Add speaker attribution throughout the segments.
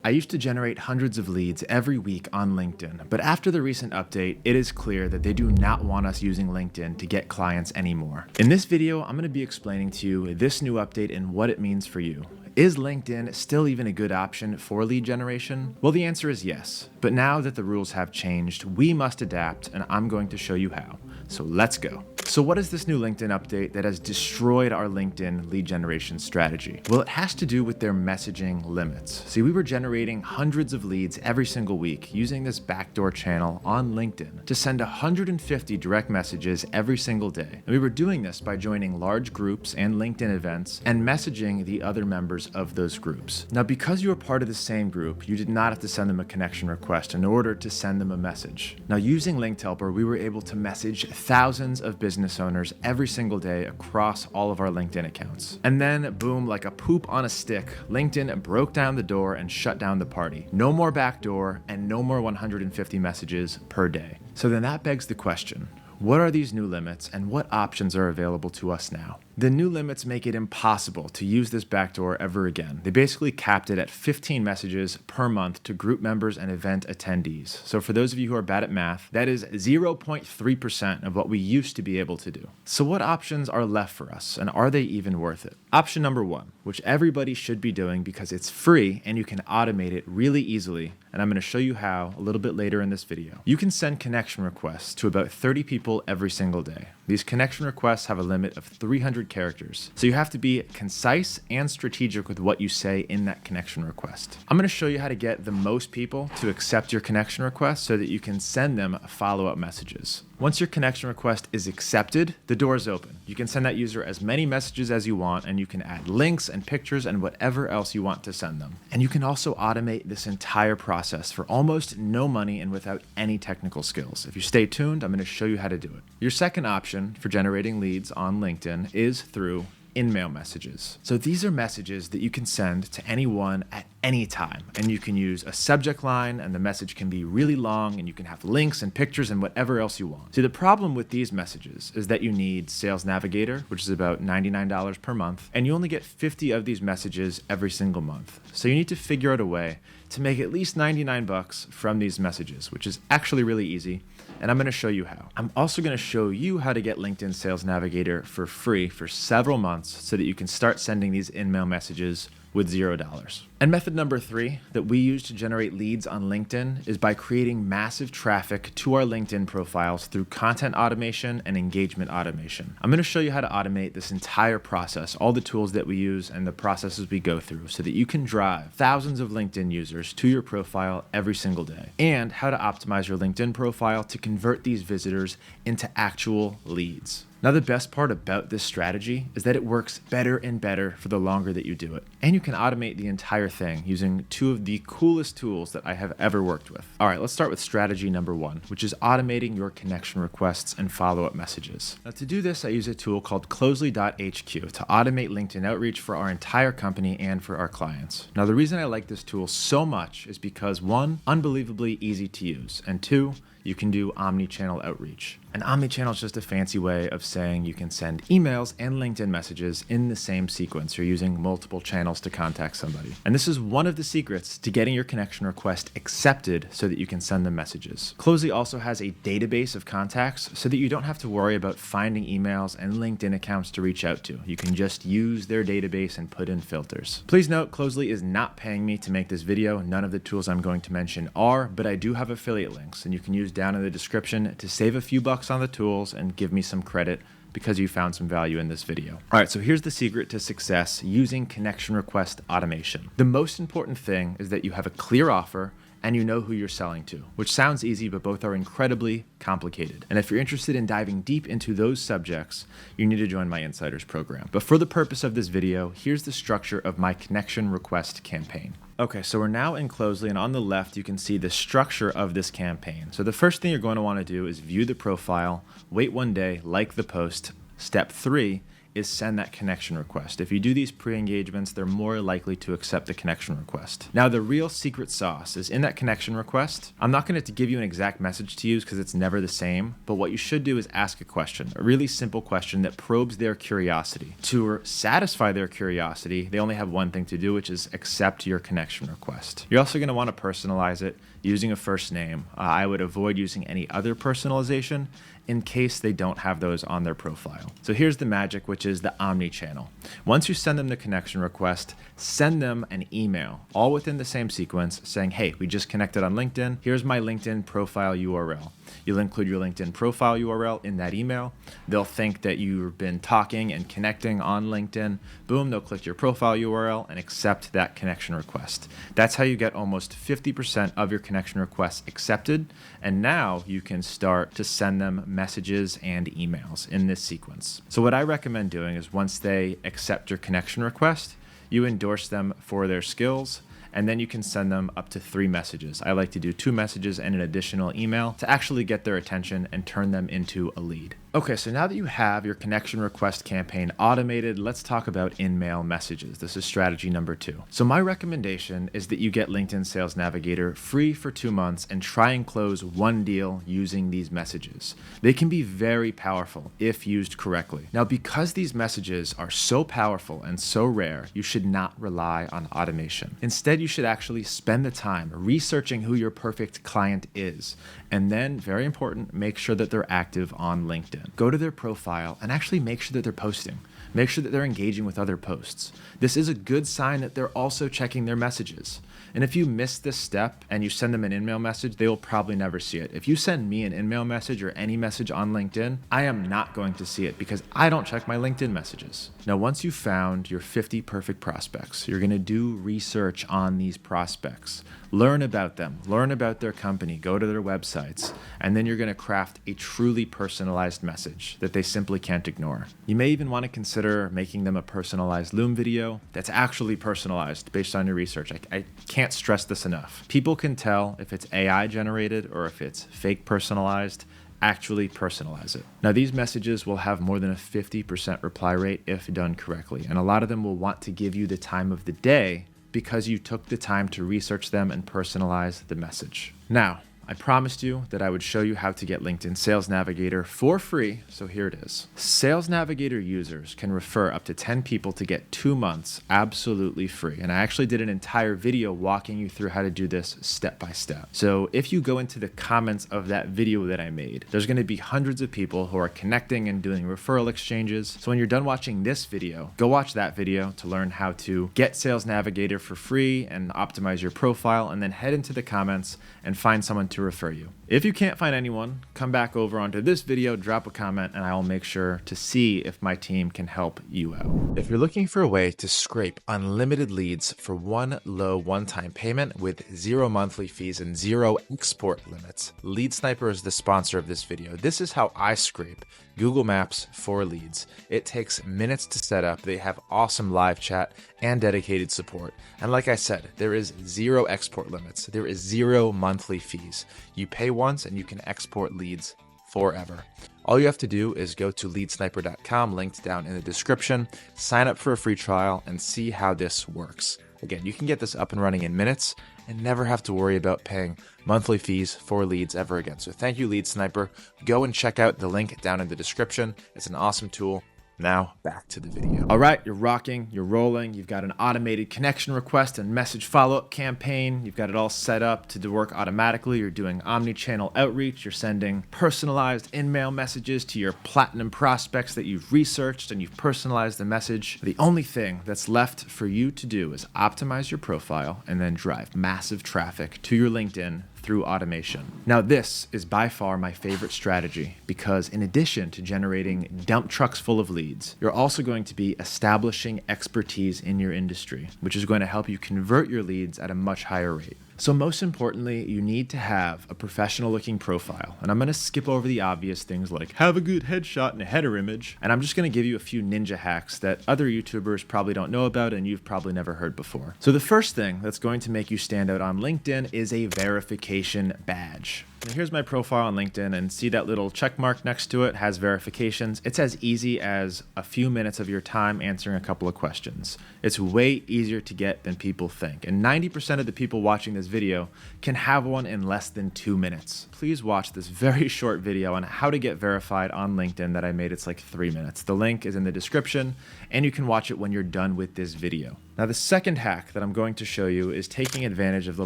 Speaker 1: I used to generate hundreds of leads every week on LinkedIn, but after the recent update, it is clear that they do not want us using LinkedIn to get clients anymore. In this video, I'm going to be explaining to you this new update and what it means for you. Is LinkedIn still even a good option for lead generation? Well, the answer is yes, but now that the rules have changed, we must adapt, and I'm going to show you how. So let's go. So what is this new LinkedIn update that has destroyed our LinkedIn lead generation strategy? Well, it has to do with their messaging limits. See, we were generating hundreds of leads every single week using this backdoor channel on LinkedIn to send 150 direct messages every single day. And we were doing this by joining large groups and LinkedIn events and messaging the other members of those groups. Now, because you were part of the same group, you did not have to send them a connection request in order to send them a message. Now, using LinkedHelper, we were able to message thousands of business owners every single day across all of our LinkedIn accounts. And then, boom, like a poop on a stick, LinkedIn broke down the door and shut down the party. No more backdoor and no more 150 messages per day. So then that begs the question, what are these new limits and what options are available to us now? The new limits make it impossible to use this backdoor ever again. They basically capped it at 15 messages per month to group members and event attendees. So for those of you who are bad at math, that is 0.3% of what we used to be able to do. So what options are left for us, and are they even worth it? Option number one, which everybody should be doing because it's free and you can automate it really easily, and I'm going to show you how a little bit later in this video. You can send connection requests to about 30 people every single day. These connection requests have a limit of 300 characters, so you have to be concise and strategic with what you say in that connection request. I'm going to show you how to get the most people to accept your connection request so that you can send them follow-up messages. Once your connection request is accepted, the door is open. You can send that user as many messages as you want, and you can add links and pictures and whatever else you want to send them. And you can also automate this entire process for almost no money and without any technical skills. If you stay tuned, I'm going to show you how to do it. Your second option for generating leads on LinkedIn is through in-mail messages. So these are messages that you can send to anyone at any time, and you can use a subject line, and the message can be really long, and you can have links and pictures and whatever else you want. See, the problem with these messages is that you need Sales Navigator, which is about $99 per month, and you only get 50 of these messages every single month. So you need to figure out a way to make at least $99 from these messages, which is actually really easy, and I'm going to show you how. I'm also going to show you how to get LinkedIn Sales Navigator for free for several months so that you can start sending these in-mail messages with $0. And method number 3 that we use to generate leads on LinkedIn is by creating massive traffic to our LinkedIn profiles through content automation and engagement automation. I'm going to show you how to automate this entire process, all the tools that we use and the processes we go through so that you can drive thousands of LinkedIn users to your profile every single day, and how to optimize your LinkedIn profile to convert these visitors into actual leads. Now, the best part about this strategy is that it works better and better for the longer that you do it. And you can automate the entire thing using two of the coolest tools that I have ever worked with. All right, let's start with strategy number 1, which is automating your connection requests and follow-up messages. Now, to do this, I use a tool called Closely.hq to automate LinkedIn outreach for our entire company and for our clients. Now, the reason I like this tool so much is because 1, unbelievably easy to use, and 2, you can do omni-channel outreach. An omni-channel is just a fancy way of saying you can send emails and LinkedIn messages in the same sequence. You're using multiple channels to contact somebody. And this is one of the secrets to getting your connection request accepted so that you can send them messages. Closely also has a database of contacts so that you don't have to worry about finding emails and LinkedIn accounts to reach out to. You can just use their database and put in filters. Please note, Closely is not paying me to make this video. None of the tools I'm going to mention are, but I do have affiliate links, and you can use down in the description to save a few bucks on the tools and give me some credit because you found some value in this video. All right, so here's the secret to success using connection request automation. The most important thing is that you have a clear offer and you know who you're selling to, which sounds easy, but both are incredibly complicated. And if you're interested in diving deep into those subjects, you need to join my Insiders program. But for the purpose of this video, here's the structure of my connection request campaign. Okay, so we're now in Closely, and on the left, you can see the structure of this campaign. So the first thing you're going to want to do is view the profile, wait 1 day, like the post. Step 3 is send that connection request. If you do these pre-engagements, they're more likely to accept the connection request. Now, the real secret sauce is in that connection request. I'm not going to give you an exact message to use because it's never the same, but what you should do is ask a question, a really simple question that probes their curiosity. To satisfy their curiosity, they only have one thing to do, which is accept your connection request. You're also going to want to personalize it using a first name. I would avoid using any other personalization in case they don't have those on their profile. So here's the magic, which is the omni-channel. Once you send them the connection request, send them an email, all within the same sequence, saying, hey, we just connected on LinkedIn. Here's my LinkedIn profile URL. You'll include your LinkedIn profile URL in that email. They'll think that you've been talking and connecting on LinkedIn. Boom, they'll click your profile URL and accept that connection request. That's how you get almost 50% of your connection requests accepted. And now you can start to send them messages and emails in this sequence. So what I recommend doing is once they accept your connection request, you endorse them for their skills, and then you can send them up to 3 messages. I like to do 2 messages and an additional email to actually get their attention and turn them into a lead. Okay, so now that you have your connection request campaign automated, let's talk about in-mail messages. This is strategy number 2. So my recommendation is that you get LinkedIn Sales Navigator free for 2 months and try and close 1 deal using these messages. They can be very powerful if used correctly. Now, because these messages are so powerful and so rare, you should not rely on automation. Instead, you should actually spend the time researching who your perfect client is. And then, very important, make sure that they're active on LinkedIn. Go to their profile and actually make sure that they're posting. Make sure that they're engaging with other posts. This is a good sign that they're also checking their messages. And if you miss this step and you send them an in-mail message, they will probably never see it. If you send me an in-mail message or any message on LinkedIn, I am not going to see it because I don't check my LinkedIn messages. Now, once you've found your 50 perfect prospects, you're going to do research on these prospects. Learn about them, learn about their company, go to their websites, and then you're going to craft a truly personalized message that they simply can't ignore. You may even want to consider making them a personalized Loom video that's actually personalized based on your research. I can't stress this enough. People can tell if it's AI generated or if it's fake personalized. Actually personalize it. Now, these messages will have more than a 50% reply rate if done correctly, and a lot of them will want to give you the time of the day because you took the time to research them and personalize the message. Now, I promised you that I would show you how to get LinkedIn Sales Navigator for free, so here it is. Sales Navigator users can refer up to 10 people to get 2 months absolutely free. And I actually did an entire video walking you through how to do this step by step. So if you go into the comments of that video that I made, there's going to be hundreds of people who are connecting and doing referral exchanges. So when you're done watching this video, go watch that video to learn how to get Sales Navigator for free and optimize your profile, and then head into the comments and find someone to refer you. If you can't find anyone, come back over onto this video, drop a comment, and I will make sure to see if my team can help you out. If you're looking for a way to scrape unlimited leads for one low one-time payment with 0 monthly fees and 0 export limits, Lead Sniper is the sponsor of this video. This is how I scrape Google Maps for leads. It takes minutes to set up. They have awesome live chat and dedicated support. And like I said, there is 0 export limits. There is 0 monthly fees. You pay once and you can export leads forever. All you have to do is go to leadsniper.com, linked down in the description, sign up for a free trial, and see how this works. Again, you can get this up and running in minutes and never have to worry about paying monthly fees for leads ever again. So thank you, Lead Sniper. Go and check out the link down in the description. It's an awesome tool. Now, back to the video. All right, you're rocking, you're rolling. You've got an automated connection request and message follow-up campaign. You've got it all set up to work automatically. You're doing omni-channel outreach. You're sending personalized in-mail messages to your platinum prospects that you've researched, and you've personalized the message. The only thing that's left for you to do is optimize your profile and then drive massive traffic to your LinkedIn through automation. Now, this is by far my favorite strategy because in addition to generating dump trucks full of leads, you're also going to be establishing expertise in your industry, which is going to help you convert your leads at a much higher rate. So most importantly, you need to have a professional looking profile. And I'm going to skip over the obvious things like have a good headshot and a header image. And I'm just going to give you a few ninja hacks that other YouTubers probably don't know about and you've probably never heard before. So the first thing that's going to make you stand out on LinkedIn is a verification badge. Now here's my profile on LinkedIn, and see that little check mark next to it has verifications. It's as easy as a few minutes of your time answering a couple of questions. It's way easier to get than people think, and 90% of the people watching this video can have one in less than 2 minutes. Please watch this very short video on how to get verified on LinkedIn that I made. It's like 3 minutes. The link is in the description, and you can watch it when you're done with this video. Now, the second hack that I'm going to show you is taking advantage of the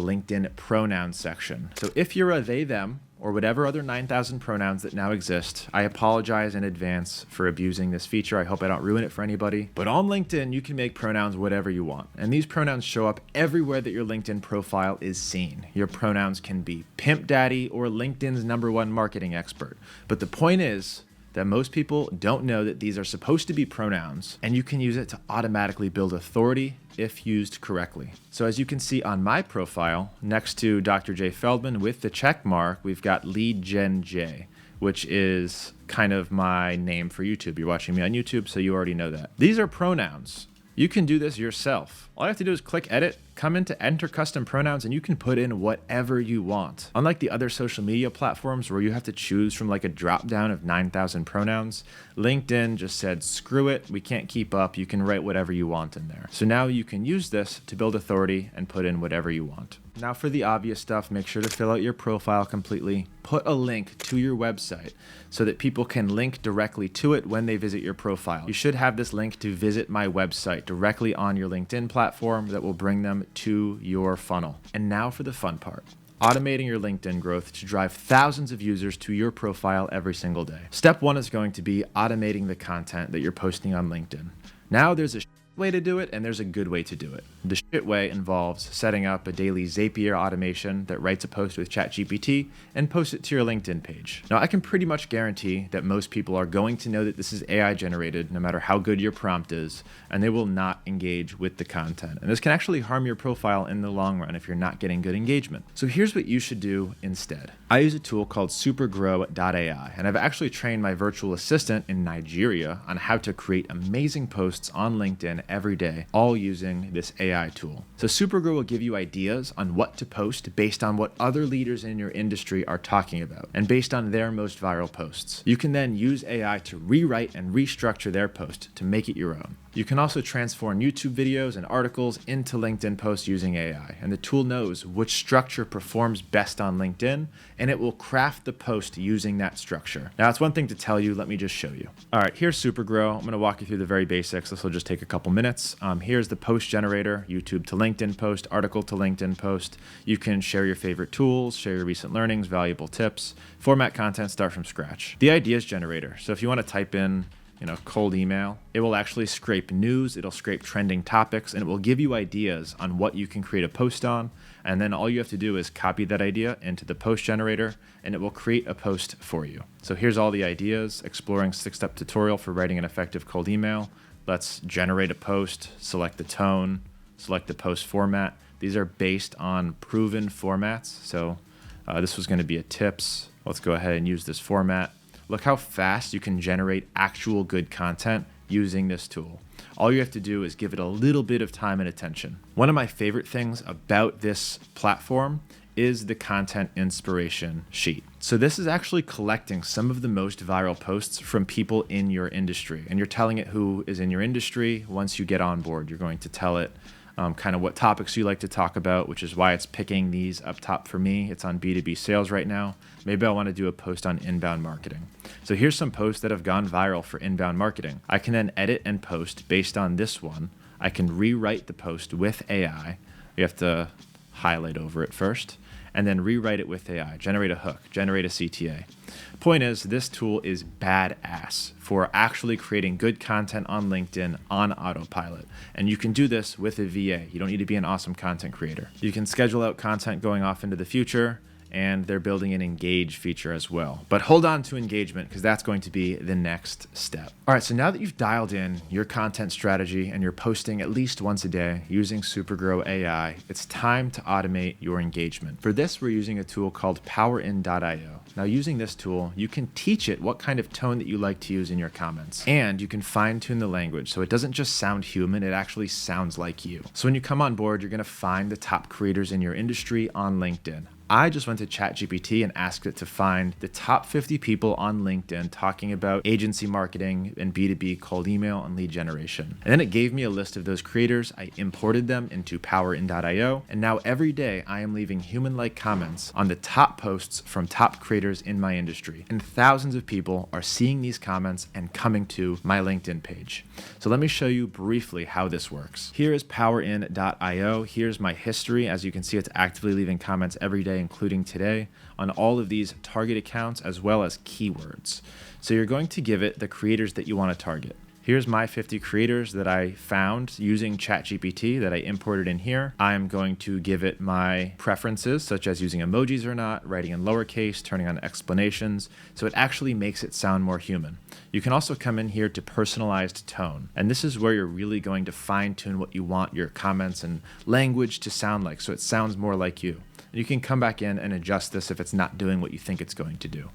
Speaker 1: LinkedIn pronouns section. So if you're a they, them, or whatever other 9,000 pronouns that now exist, I apologize in advance for abusing this feature. I hope I don't ruin it for anybody. But on LinkedIn, you can make pronouns whatever you want. And these pronouns show up everywhere that your LinkedIn profile is seen. Your pronouns can be Pimp Daddy or LinkedIn's #1 marketing expert. But the point is that most people don't know that these are supposed to be pronouns, and you can use it to automatically build authority if used correctly. So as you can see on my profile, next to Dr. J. Feldman with the check mark, we've got Lead Gen J, which is kind of my name for YouTube. You're watching me on YouTube, so you already know that. These are pronouns. You can do this yourself. All you have to do is click edit, come into enter custom pronouns, and you can put in whatever you want. Unlike the other social media platforms where you have to choose from like a drop down of 9,000 pronouns, LinkedIn just said, screw it, we can't keep up. You can write whatever you want in there. So now you can use this to build authority and put in whatever you want. Now for the obvious stuff, make sure to fill out your profile completely. Put a link to your website so that people can link directly to it when they visit your profile. You should have this link to visit my website directly on your LinkedIn platform that will bring them to your funnel. And now for the fun part. Automating your LinkedIn growth to drive thousands of users to your profile every single day. Step 1 is going to be automating the content that you're posting on LinkedIn. Now there's a way to do it, and there's a good way to do it. The shit way involves setting up a daily Zapier automation that writes a post with ChatGPT and posts it to your LinkedIn page. Now, I can pretty much guarantee that most people are going to know that this is AI generated, no matter how good your prompt is, and they will not engage with the content. And this can actually harm your profile in the long run if you're not getting good engagement. So here's what you should do instead. I use a tool called supergrow.ai, and I've actually trained my virtual assistant in Nigeria on how to create amazing posts on LinkedIn every day, all using this AI tool. So Supergrow will give you ideas on what to post based on what other leaders in your industry are talking about and based on their most viral posts. You can then use AI to rewrite and restructure their post to make it your own. You can also transform YouTube videos and articles into LinkedIn posts using AI, and the tool knows which structure performs best on LinkedIn, and it will craft the post using that structure. Now, it's one thing to tell you, let me just show you. All right, here's Supergrow. I'm going to walk you through the very basics. This will just take a couple minutes. Here's the post generator, YouTube to LinkedIn post, article to LinkedIn post. You can share your favorite tools, share your recent learnings, valuable tips, format content, start from scratch. The ideas generator. So if you want to type in cold email, it will actually scrape news, it'll scrape trending topics, and it will give you ideas on what you can create a post on. And then all you have to do is copy that idea into the post generator, and it will create a post for you. So here's all the ideas: exploring 6-step tutorial for writing an effective cold email. Let's generate a post, select the tone, select the post format. These are based on proven formats. So this was going to be a tips. Let's go ahead and use this format. Look how fast you can generate actual good content using this tool. All you have to do is give it a little bit of time and attention. One of my favorite things about this platform is the content inspiration sheet. So this is actually collecting some of the most viral posts from people in your industry, and you're telling it who is in your industry. Once you get on board, you're going to tell it kind of what topics you like to talk about, which is why it's picking these up top for me. It's on B2B sales right now. Maybe I want to do a post on inbound marketing. So here's some posts that have gone viral for inbound marketing. I can then edit and post based on this one. I can rewrite the post with AI. You have to highlight over it first, and then rewrite it with AI, generate a hook, generate a CTA. Point is, this tool is badass for actually creating good content on LinkedIn on autopilot. And you can do this with a VA. You don't need to be an awesome content creator. You can schedule out content going off into the future, and they're building an engage feature as well. But hold on to engagement, because that's going to be the next step. All right, so now that you've dialed in your content strategy and you're posting at least once a day using Supergrow AI, it's time to automate your engagement. For this, we're using a tool called PowerIn.io. Now, using this tool, you can teach it what kind of tone that you like to use in your comments, and you can fine-tune the language so it doesn't just sound human, it actually sounds like you. So when you come on board, you're gonna find the top creators in your industry on LinkedIn. I just went to ChatGPT and asked it to find the top 50 people on LinkedIn talking about agency marketing and B2B cold email and lead generation. And then it gave me a list of those creators. I imported them into PowerIn.io, and now every day I am leaving human-like comments on the top posts from top creators in my industry. And thousands of people are seeing these comments and coming to my LinkedIn page. So let me show you briefly how this works. Here is PowerIn.io. Here's my history. As you can see, it's actively leaving comments every day, including today, on all of these target accounts as well as keywords. So you're going to give it the creators that you want to target. Here's my 50 creators that I found using ChatGPT that I imported in here. I'm going to give it my preferences, such as using emojis or not, writing in lowercase, turning on explanations, so it actually makes it sound more human. You can also come in here to personalized tone, and this is where you're really going to fine-tune what you want your comments and language to sound like, so it sounds more like you. And you can come back in and adjust this if it's not doing what you think it's going to do.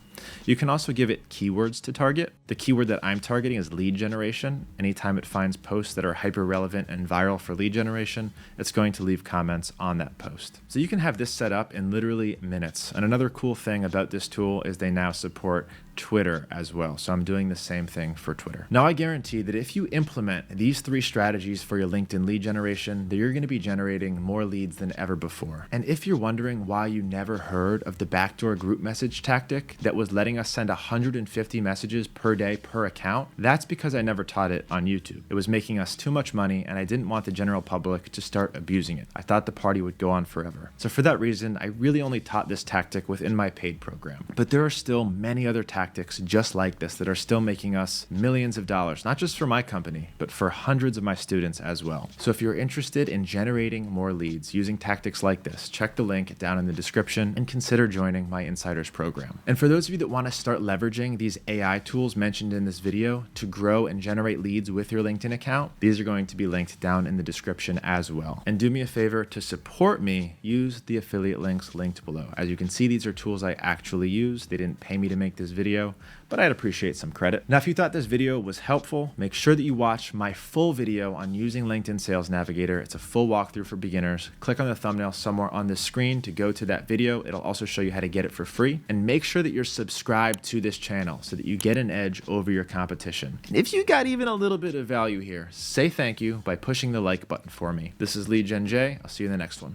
Speaker 1: You can also give it keywords to target. The keyword that I'm targeting is lead generation. Anytime it finds posts that are hyper relevant and viral for lead generation, it's going to leave comments on that post. So you can have this set up in literally minutes. And another cool thing about this tool is they now support Twitter as well. So I'm doing the same thing for Twitter. Now I guarantee that if you implement these 3 strategies for your LinkedIn lead generation, that you're going to be generating more leads than ever before. And if you're wondering why you never heard of the backdoor group message tactic that was letting us send 150 messages per day per account, that's because I never taught it on YouTube. It was making us too much money and I didn't want the general public to start abusing it. I thought the party would go on forever. So for that reason, I really only taught this tactic within my paid program. But there are still many other tactics just like this that are still making us millions of dollars, not just for my company, but for hundreds of my students as well. So if you're interested in generating more leads using tactics like this, check the link down in the description and consider joining my Insiders program. And for those of you that want to start leveraging these AI tools mentioned in this video to grow and generate leads with your LinkedIn account, these are going to be linked down in the description as well. And do me a favor to support me, use the affiliate links linked below. As you can see, these are tools I actually use. They didn't pay me to make this video, but I'd appreciate some credit. Now, if you thought this video was helpful, make sure that you watch my full video on using LinkedIn Sales Navigator. It's a full walkthrough for beginners. Click on the thumbnail somewhere on this screen to go to that video. It'll also show you how to get it for free. And make sure that you're subscribed to this channel so that you get an edge over your competition. And if you got even a little bit of value here, say thank you by pushing the like button for me. This is Lead Gen J. I'll see you in the next one.